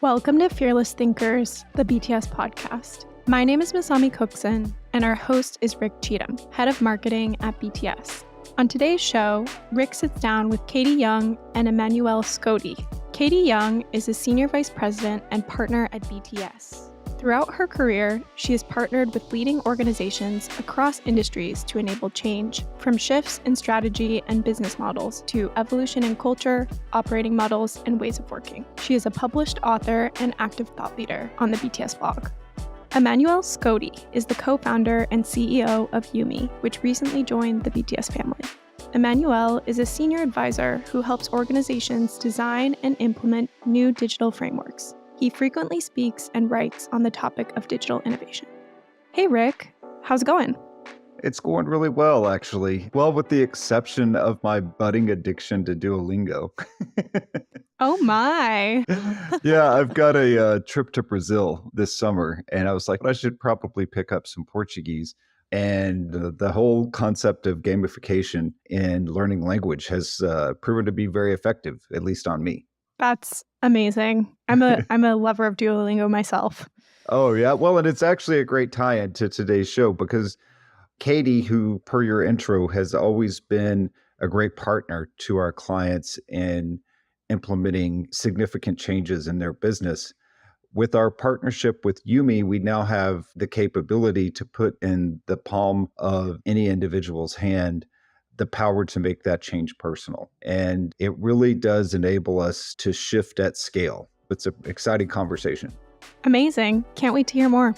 Welcome to Fearless Thinkers, the BTS podcast. My name is Masami Cookson, and our host is Rick Cheatham, head of marketing at BTS. On today's show, Rick sits down with Katy Young and Emanuele Scotti. Katy Young is a senior vice president and partner at BTS. Throughout her career, she has partnered with leading organizations across industries to enable change, from shifts in strategy and business models to evolution in culture, operating models, and ways of working. She is a published author and active thought leader on the BTS blog. Emanuele Scotti is the co-founder and CEO of Yumi, which recently joined the BTS family. Emanuele is a senior advisor who helps organizations design and implement new digital frameworks. He frequently speaks and writes on the topic of digital innovation. Hey, Rick, how's it going? It's going really well, actually. Well, with the exception of my budding addiction to Duolingo. Oh my. Yeah, I've got a trip to Brazil this summer, and I was like, I should probably pick up some Portuguese. And the whole concept of gamification in learning language has proven to be very effective, at least on me. That's amazing. I'm a lover of Duolingo myself. Oh, yeah. Well, and it's actually a great tie-in to today's show because Katy, who per your intro has always been a great partner to our clients in implementing significant changes in their business. With our partnership with Yumi, we now have the capability to put in the palm of any individual's hand the power to make that change personal. And it really does enable us to shift at scale. It's an exciting conversation. Amazing. Can't wait to hear more.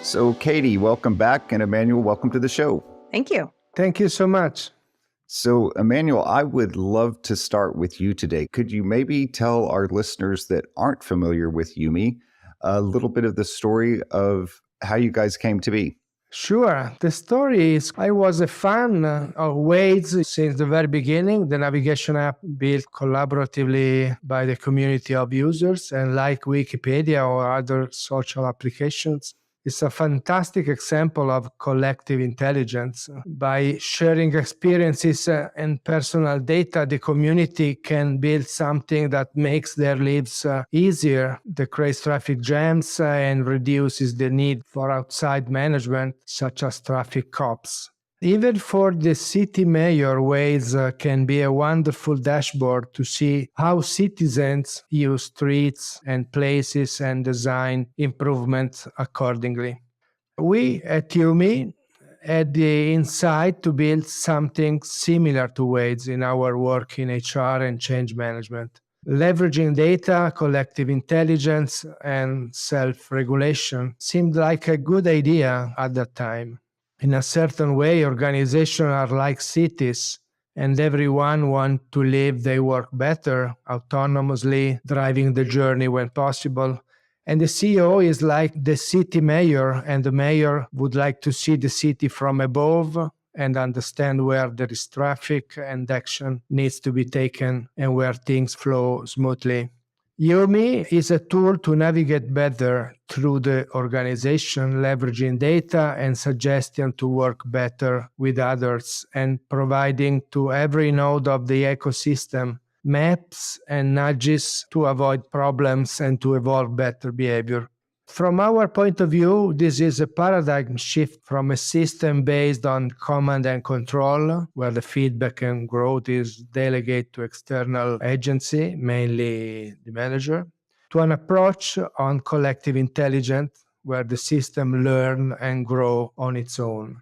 So, Katy, welcome back. And Emanuele, welcome to the show. Thank you. Thank you so much. So, Emanuele, I would love to start with you today. Could you maybe tell our listeners that aren't familiar with Yumi a little bit of the story of how you guys came to be? Sure. The story is I was a fan of Waze since the very beginning, the navigation app built collaboratively by the community of users. And like Wikipedia or other social applications, it's a fantastic example of collective intelligence. By sharing experiences and personal data, the community can build something that makes their lives easier, decreases traffic jams, and reduces the need for outside management, such as traffic cops. Even for the city mayor, Waze can be a wonderful dashboard to see how citizens use streets and places and design improvements accordingly. We at Yumi had the insight to build something similar to Waze in our work in HR and change management. Leveraging data, collective intelligence, and self-regulation seemed like a good idea at that time. In a certain way, organizations are like cities, and everyone wants to live their work better, autonomously, driving the journey when possible. And the CEO is like the city mayor, and the mayor would like to see the city from above and understand where there is traffic and action needs to be taken and where things flow smoothly. Yumi is a tool to navigate better through the organization, leveraging data and suggestion to work better with others and providing to every node of the ecosystem maps and nudges to avoid problems and to evolve better behavior. From our point of view, this is a paradigm shift from a system based on command and control, where the feedback and growth is delegated to external agency, mainly the manager, to an approach on collective intelligence, where the system learn and grow on its own.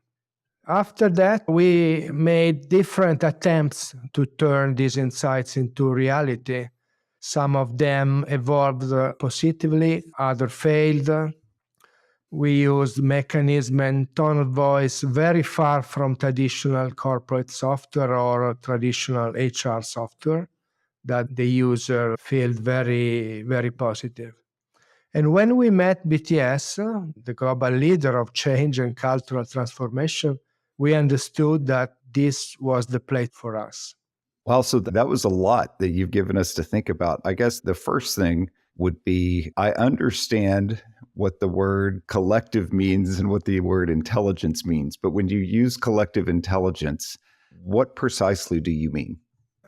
After that, we made different attempts to turn these insights into reality. Some of them evolved positively, others failed. We used mechanism and tone of voice very far from traditional corporate software or traditional HR software that the user felt very, very positive. And when we met BTS, the global leader of change and cultural transformation, we understood that this was the place for us. Well, so that was a lot that you've given us to think about. I guess the first thing would be, I understand what the word collective means and what the word intelligence means. But when you use collective intelligence, what precisely do you mean?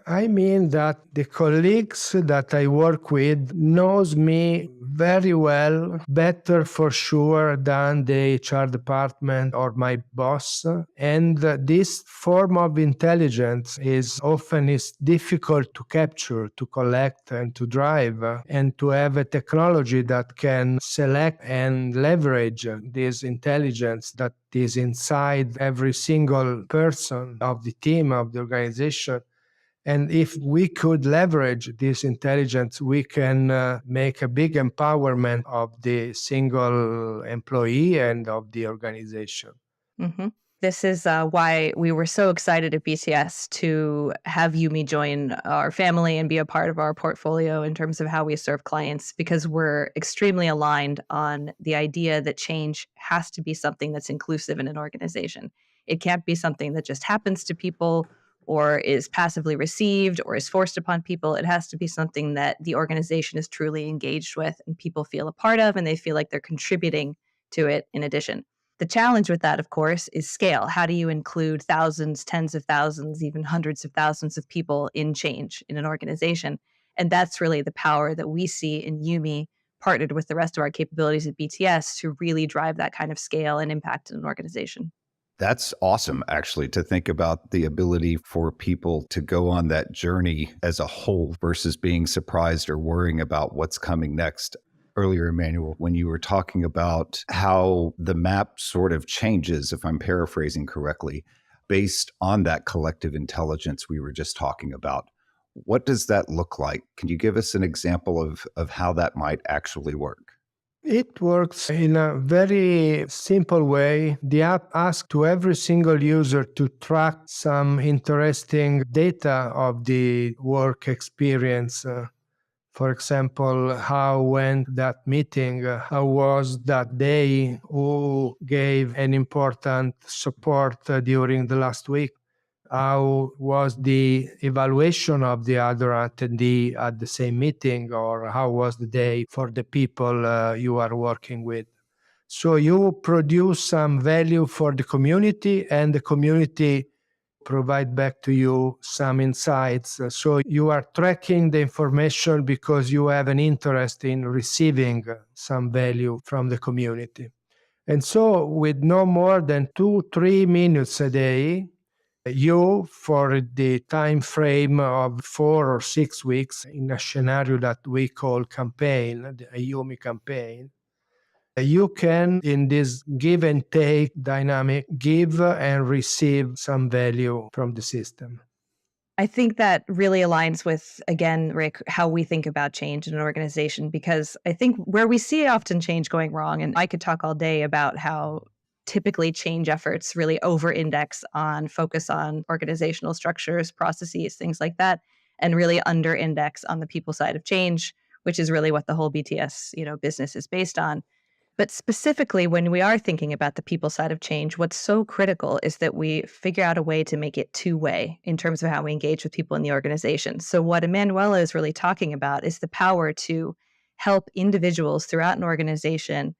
I mean that the colleagues that I work with knows me very well, better for sure than the HR department or my boss. And this form of intelligence is difficult to capture, to collect and to drive, and to have a technology that can select and leverage this intelligence that is inside every single person of the team, of the organization. And if we could leverage this intelligence, we can make a big empowerment of the single employee and of the organization. hmm This is why we were so excited at BTS to have Yumi join our family and be a part of our portfolio in terms of how we serve clients, because we're extremely aligned on the idea that change has to be something that's inclusive in an organization. It can't be something that just happens to people or is passively received or is forced upon people. It has to be something that the organization is truly engaged with and people feel a part of, and they feel like they're contributing to it in addition. The challenge with that, of course, is scale. How do you include thousands, tens of thousands, even hundreds of thousands of people in change in an organization? And that's really the power that we see in Yumi, partnered with the rest of our capabilities at BTS, to really drive that kind of scale and impact in an organization. That's awesome, actually, to think about the ability for people to go on that journey as a whole versus being surprised or worrying about what's coming next. Earlier, Emanuele, when you were talking about how the map sort of changes, if I'm paraphrasing correctly, based on that collective intelligence we were just talking about, what does that look like? Can you give us an example of how that might actually work? It works in a very simple way. The app asks to every single user to track some interesting data of the work experience. For example, how went that meeting? How was that day? Who gave an important support during the last week? How was the evaluation of the other attendee at the same meeting, or how was the day for the people you are working with? So you produce some value for the community, and the community provide back to you some insights. So you are tracking the information because you have an interest in receiving some value from the community. And so with no more than 2-3 minutes a day, you, for the time frame of 4 or 6 weeks in a scenario that we call campaign, a Yumi campaign, you can, in this give and take dynamic, give and receive some value from the system. I think that really aligns with, again, Rick, how we think about change in an organization, because I think where we see often change going wrong, and I could talk all day about how typically change efforts really over-index on focus on organizational structures, processes, things like that, and really under-index on the people side of change, which is really what the whole BTS, business is based on. But specifically, when we are thinking about the people side of change, what's so critical is that we figure out a way to make it two-way in terms of how we engage with people in the organization. So what Emanuele is really talking about is the power to help individuals throughout an organization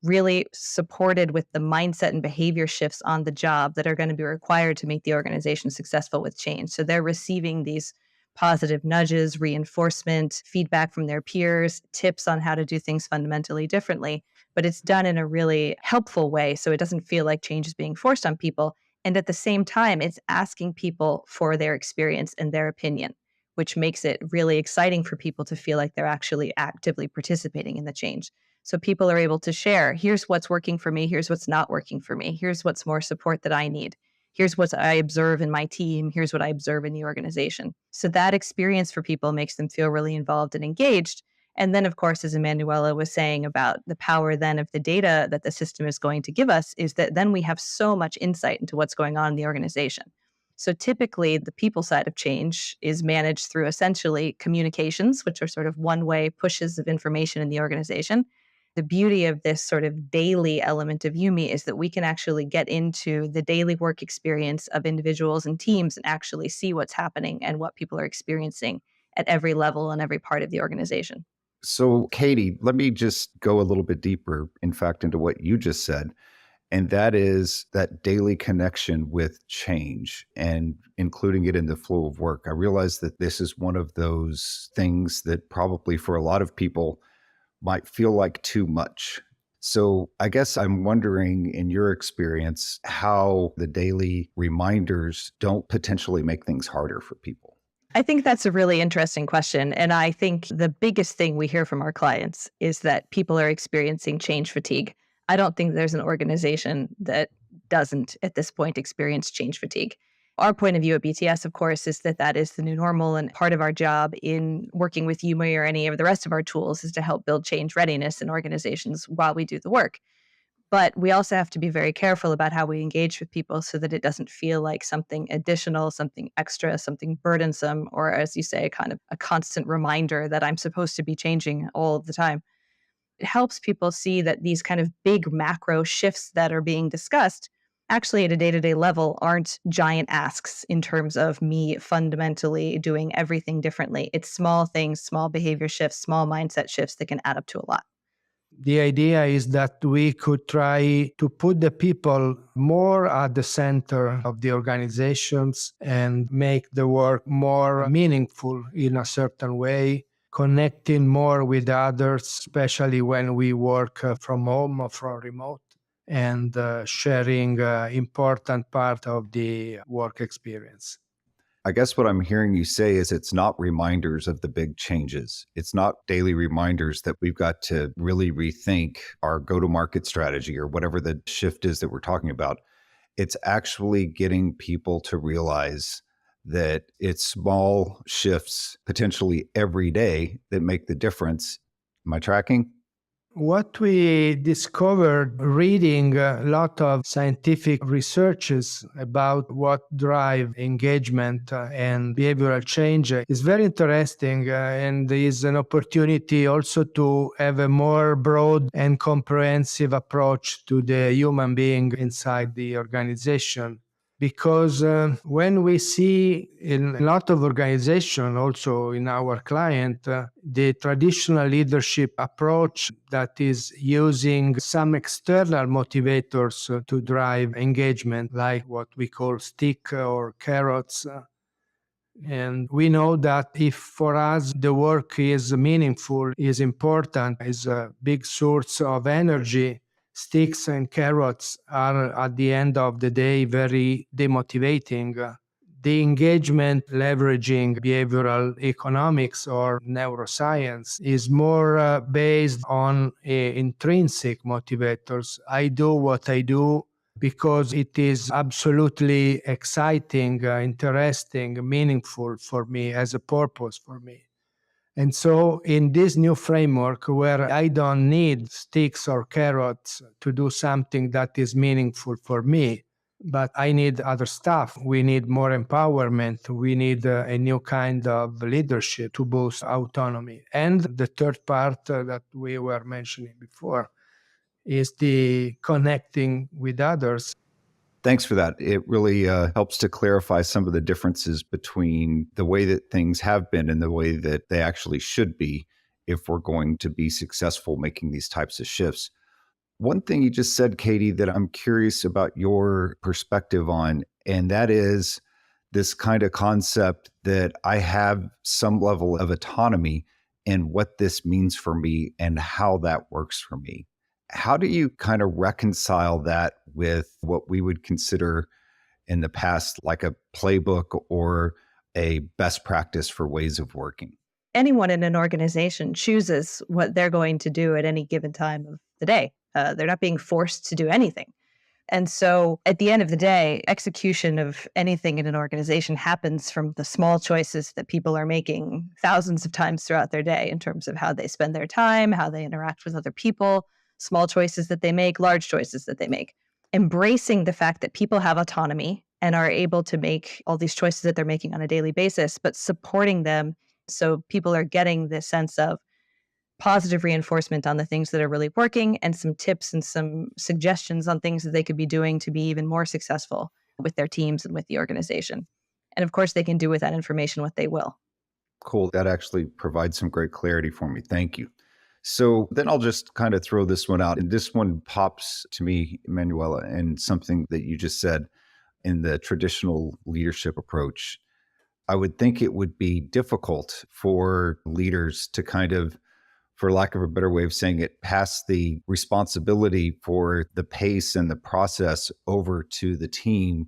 really supported with the mindset and behavior shifts on the job that are going to be required to make the organization successful with change. So they're receiving these positive nudges, reinforcement, feedback from their peers, tips on how to do things fundamentally differently, but it's done in a really helpful way so it doesn't feel like change is being forced on people. And at the same time, it's asking people for their experience and their opinion, which makes it really exciting for people to feel like they're actually actively participating in the change. So people are able to share, here's what's working for me, here's what's not working for me, here's what's more support that I need. Here's what I observe in my team. Here's what I observe in the organization. So that experience for people makes them feel really involved and engaged. And then, of course, as Emanuele was saying about the power then of the data that the system is going to give us, is that then we have so much insight into what's going on in the organization. So typically, the people side of change is managed through essentially communications, which are sort of one-way pushes of information in the organization. The beauty of this sort of daily element of Yumi is that we can actually get into the daily work experience of individuals and teams and actually see what's happening and what people are experiencing at every level and every part of the organization. So, Katy, let me just go a little bit deeper, in fact, into what you just said. And that is that daily connection with change and including it in the flow of work. I realize that this is one of those things that probably for a lot of people might feel like too much. So I guess I'm wondering, in your experience, how the daily reminders don't potentially make things harder for people. I think that's a really interesting question. And I think the biggest thing we hear from our clients is that people are experiencing change fatigue. I don't think there's an organization that doesn't at this point experience change fatigue. Our point of view at BTS, of course, is that that is the new normal. And part of our job in working with Yumi or any of the rest of our tools is to help build change readiness in organizations while we do the work. But we also have to be very careful about how we engage with people so that it doesn't feel like something additional, something extra, something burdensome, or as you say, kind of a constant reminder that I'm supposed to be changing all of the time. It helps people see that these kind of big macro shifts that are being discussed actually at a day-to-day level aren't giant asks in terms of me fundamentally doing everything differently. It's small things, small behavior shifts, small mindset shifts that can add up to a lot. The idea is that we could try to put the people more at the center of the organizations and make the work more meaningful in a certain way, connecting more with others, especially when we work from home or from remote, and sharing important part of the work experience. I guess what I'm hearing you say is it's not reminders of the big changes. It's not daily reminders that we've got to really rethink our go-to-market strategy or whatever the shift is that we're talking about. It's actually getting people to realize that it's small shifts, potentially every day, that make the difference. Am I tracking? What we discovered reading a lot of scientific researches about what drive engagement and behavioral change is very interesting and is an opportunity also to have a more broad and comprehensive approach to the human being inside the organization. Because when we see in a lot of organizations, also in our client, the traditional leadership approach that is using some external motivators to drive engagement, like what we call stick or carrots. And we know that if for us the work is meaningful, is important, is a big source of energy, sticks and carrots are at the end of the day very demotivating. The engagement leveraging behavioral economics or neuroscience is more based on intrinsic motivators. I do what I do because it is absolutely exciting, interesting, meaningful for me, as a purpose for me. And so in this new framework where I don't need sticks or carrots to do something that is meaningful for me, but I need other stuff. We need more empowerment. We need a new kind of leadership to boost autonomy. And the third part that we were mentioning before is the connecting with others. Thanks for that. It really helps to clarify some of the differences between the way that things have been and the way that they actually should be if we're going to be successful making these types of shifts. One thing you just said, Katy, that I'm curious about your perspective on, and that is this kind of concept that I have some level of autonomy in what this means for me and how that works for me. How do you kind of reconcile that with what we would consider in the past like a playbook or a best practice for ways of working? Anyone in an organization chooses what they're going to do at any given time of the day. They're not being forced to do anything. And so at the end of the day, execution of anything in an organization happens from the small choices that people are making thousands of times throughout their day in terms of how they spend their time, how they interact with other people, small choices that they make, large choices that they make. Embracing the fact that people have autonomy and are able to make all these choices that they're making on a daily basis, but supporting them so people are getting this sense of positive reinforcement on the things that are really working and some tips and some suggestions on things that they could be doing to be even more successful with their teams and with the organization. And of course, they can do with that information what they will. Cool. That actually provides some great clarity for me. Thank you. So then I'll just kind of throw this one out. And this one pops to me, Emanuela, and something that you just said in the traditional leadership approach. I would think it would be difficult for leaders to kind of, for lack of a better way of saying it, pass the responsibility for the pace and the process over to the team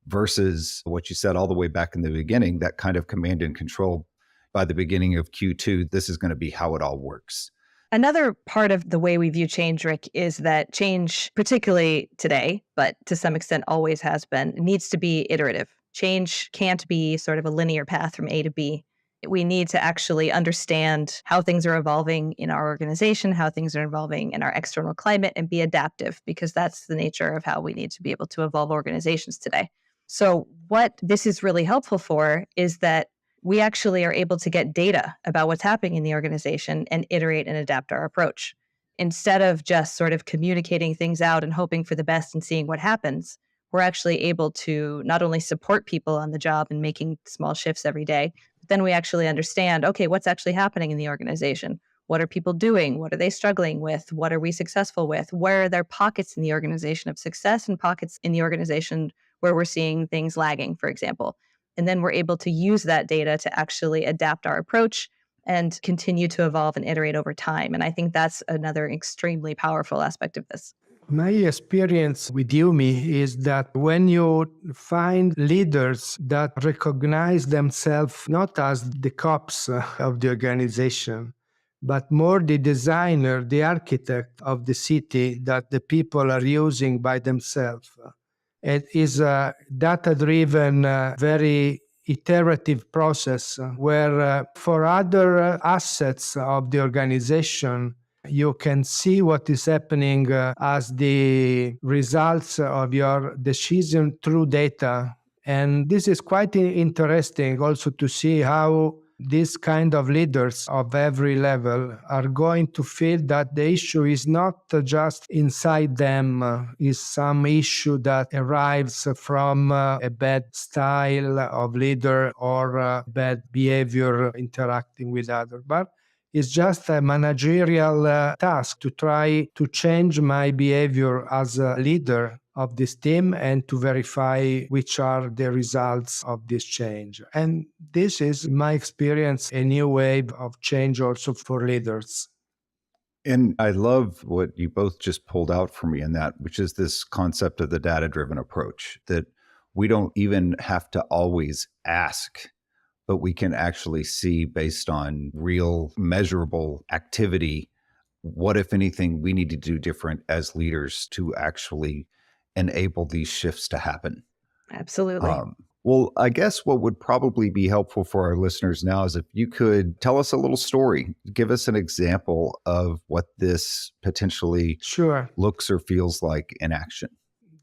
versus what you said all the way back in the beginning, that kind of command and control by the beginning of Q2. This is going to be how it all works. Another part of the way we view change, Rick, is that change, particularly today, but to some extent always has been, needs to be iterative. Change can't be sort of a linear path from A to B. We need to actually understand how things are evolving in our organization, how things are evolving in our external climate, and be adaptive, because that's the nature of how we need to be able to evolve organizations today. So what this is really helpful for is that we actually are able to get data about what's happening in the organization and iterate and adapt our approach. Instead of just sort of communicating things out and hoping for the best and seeing what happens, we're actually able to not only support people on the job and making small shifts every day, but then we actually understand, okay, what's actually happening in the organization? What are people doing? What are they struggling with? What are we successful with? Where are there pockets in the organization of success and pockets in the organization where we're seeing things lagging, for example? And then we're able to use that data to actually adapt our approach and continue to evolve and iterate over time. And I think that's another extremely powerful aspect of this. My experience with Yumi is that when you find leaders that recognize themselves not as the cops of the organization, but more the designer, the architect of the city that the people are using by themselves. It is a data-driven, very iterative process where for other assets of the organization, you can see what is happening as the results of your decision through data. And this is quite interesting also to see how these kind of leaders of every level are going to feel that the issue is not just inside them, is some issue that arrives from a bad style of leader or bad behavior interacting with others, but it's just a managerial task to try to change my behavior as a leader of this team and to verify which are the results of this change. And this is, in my experience, a new wave of change also for leaders. And I love what you both just pulled out for me in that, which is this concept of the data-driven approach, that we don't even have to always ask, but we can actually see based on real measurable activity, what, if anything, we need to do different as leaders to actually enable these shifts to happen. Absolutely. Well, I guess what would probably be helpful for our listeners now is if you could tell us a little story, give us an example of what this potentially looks or feels like in action.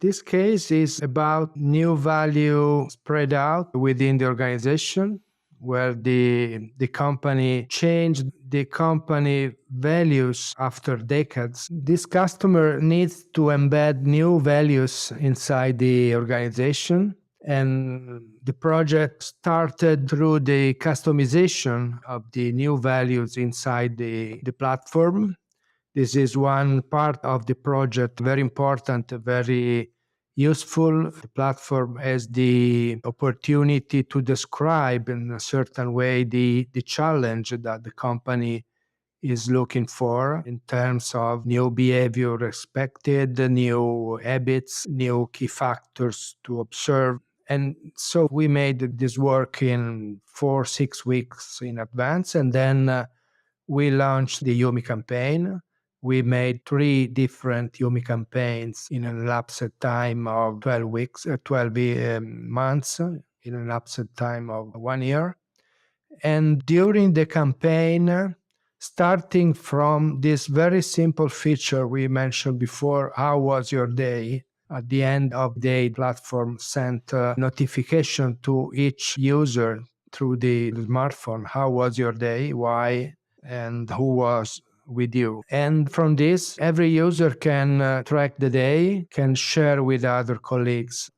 This case is about new value spread out within the organization, where the company changed the company values after decades. This customer needs to embed new values inside the organization. And the project started through the customization of the new values inside the platform. This is one part of the project, very important, very useful. The platform has the opportunity to describe in a certain way the challenge that the company is looking for in terms of new behavior expected, new habits, new key factors to observe. And so we made this work in 4-6 weeks in advance, and then we launched the Yumi campaign. We made 3 different Yumi campaigns in an elapsed time of 12 months, in an elapsed time of 1 year. And during the campaign, starting from this very simple feature we mentioned before, how was your day? At the end of the day, platform sent a notification to each user through the smartphone. How was your day? Why? And who was with you? And from this, every user can track the day, can share with other colleagues.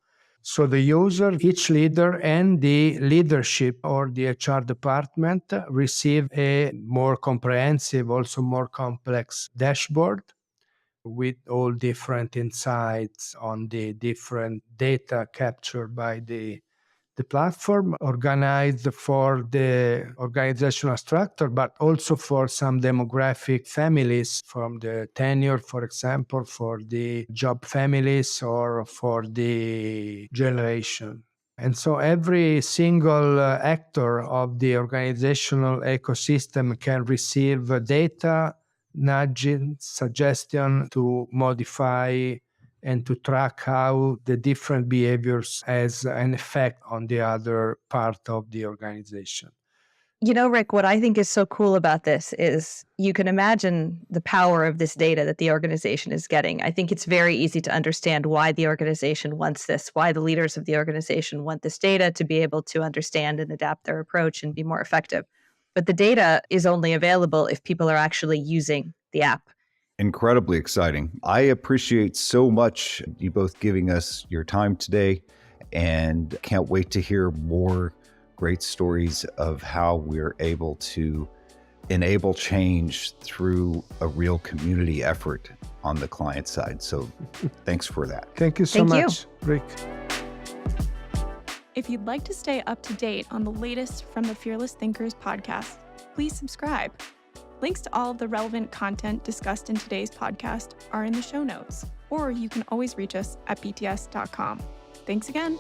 So the user, each leader, and the leadership or the HR department receive a more comprehensive, also more complex dashboard with all different insights on the different data captured by the platform, organized for the organizational structure, but also for some demographic families, from the tenure, for example, for the job families or for the generation. And so every single actor of the organizational ecosystem can receive data, nudging, suggestion to modify and to track how the different behaviors has an effect on the other part of the organization. You know, Rick, what I think is so cool about this is you can imagine the power of this data that the organization is getting. I think it's very easy to understand why the organization wants this, why the leaders of the organization want this data to be able to understand and adapt their approach and be more effective. But the data is only available if people are actually using the app. Incredibly exciting. I appreciate so much you both giving us your time today, and can't wait to hear more great stories of how we're able to enable change through a real community effort on the client side. So thanks for that. Thank you so Thank you. much, Rick. If you'd like to stay up to date on the latest from the Fearless Thinkers podcast, please subscribe. Links to all of the relevant content discussed in today's podcast are in the show notes, or you can always reach us at bts.com. Thanks again.